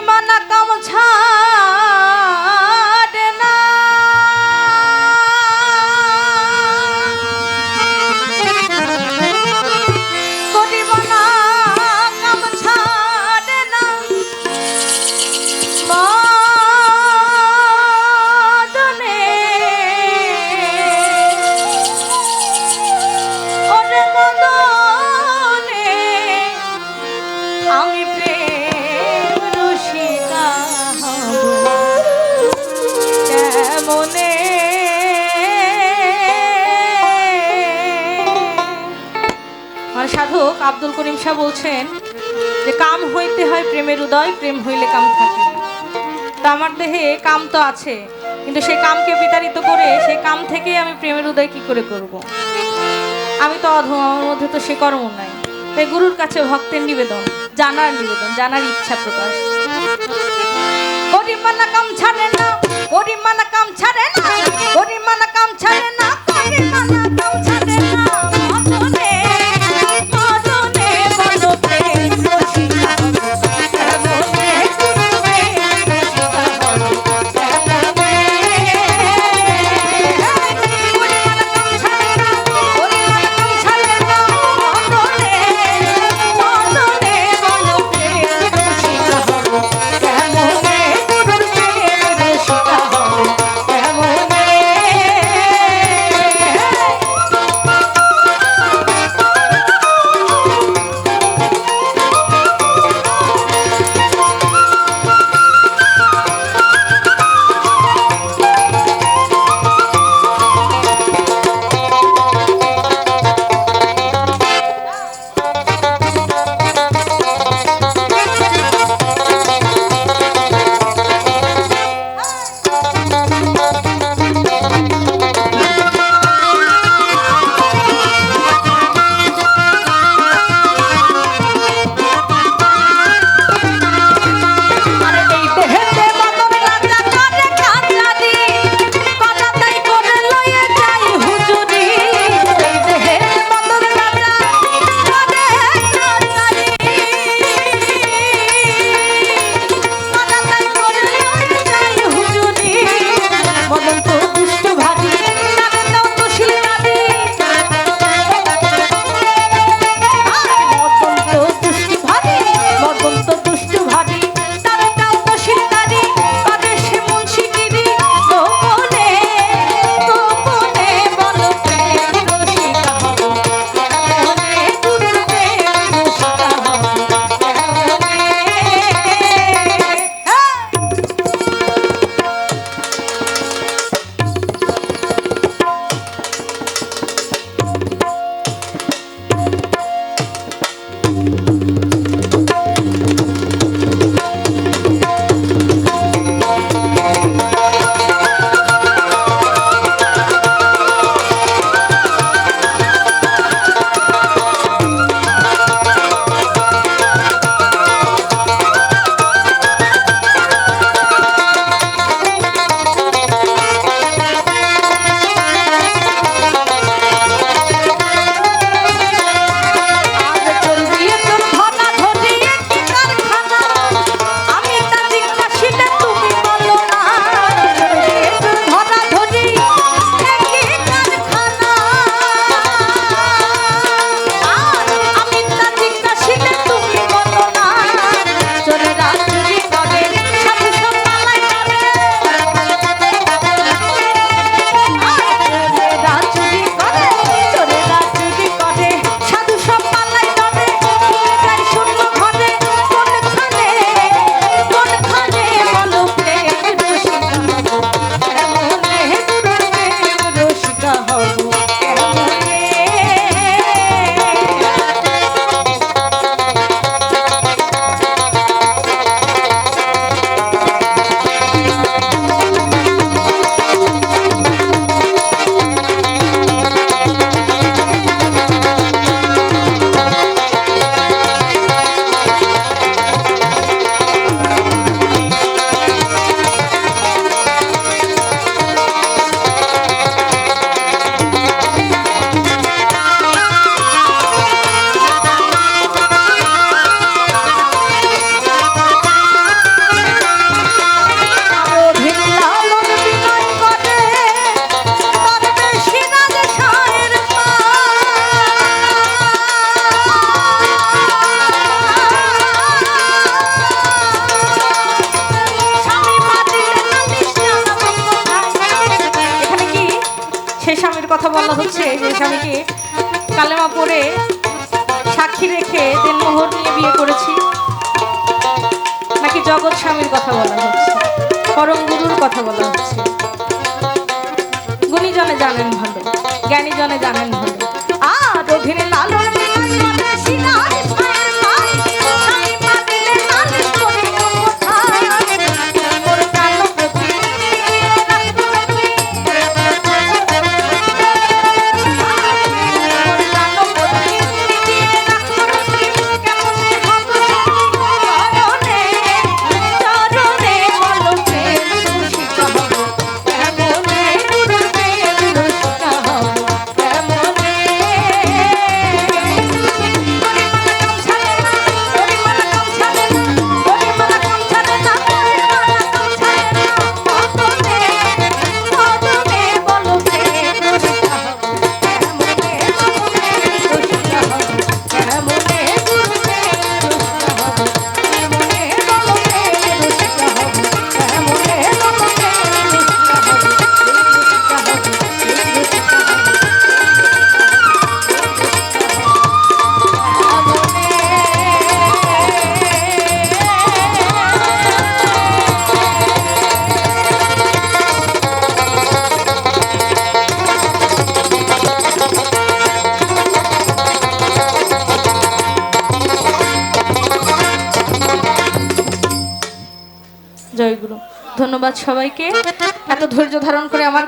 মানা কাম ছাড়ে না করিব না কাম ছাড়ে না মদনে ওরে মদনে আমি প্রেম রসিকা হব কেমনে আমার সাধক আব্দুল করিম শাহ বলছেন যে কাম হইতে হয় প্রেমের উদয়, প্রেম হইলে কাম থাকে। তা আমার দেহে কাম তো আছে, কিন্তু সেই কামকে বিতাড়িত করে সেই কাম থেকে আমি প্রেমের উদয় কি করে করব? আমি তো অধম, আমার মধ্যে তো সে কর্ম নাই। তাই গুরুর কাছে ভক্তের নিবেদন, জানার নিবেদন, জানার ইচ্ছা প্রকাশ। গরিমানা কাম ছাড়ে না, গরিমানা কাম ছাড়ে না, গরিমানা কাম ছাড়ে না, গরিমানা কাম ছাড়ে না মদনে মদনে বলো প্রেম রসিকা কেমনে করবে রসিকা বলো কেমনে গরিমানা কাম ছাড়ে না, গরিমানা কাম ছাড়ে না মদনে মদনে বলো প্রেম রসিকা বলো কেমনে করবে রসিকা বলো কেমনে কথা বলা হচ্ছে যে স্বামীকে কালেমা পড়ে সাক্ষী রেখে দেনমোহর নিয়ে বিয়ে করেছি, নাকি জগৎ স্বামীর কথা বলা হচ্ছে, পরম গুরুর কথা বলা হচ্ছে? গুণীজনে জানেন ভালো, জ্ঞানীজনে জানেন ভালো। আর অধীনে লালন জয়গুরু। ধন্যবাদ সবাইকে এত ধৈর্য ধারণ করে আমার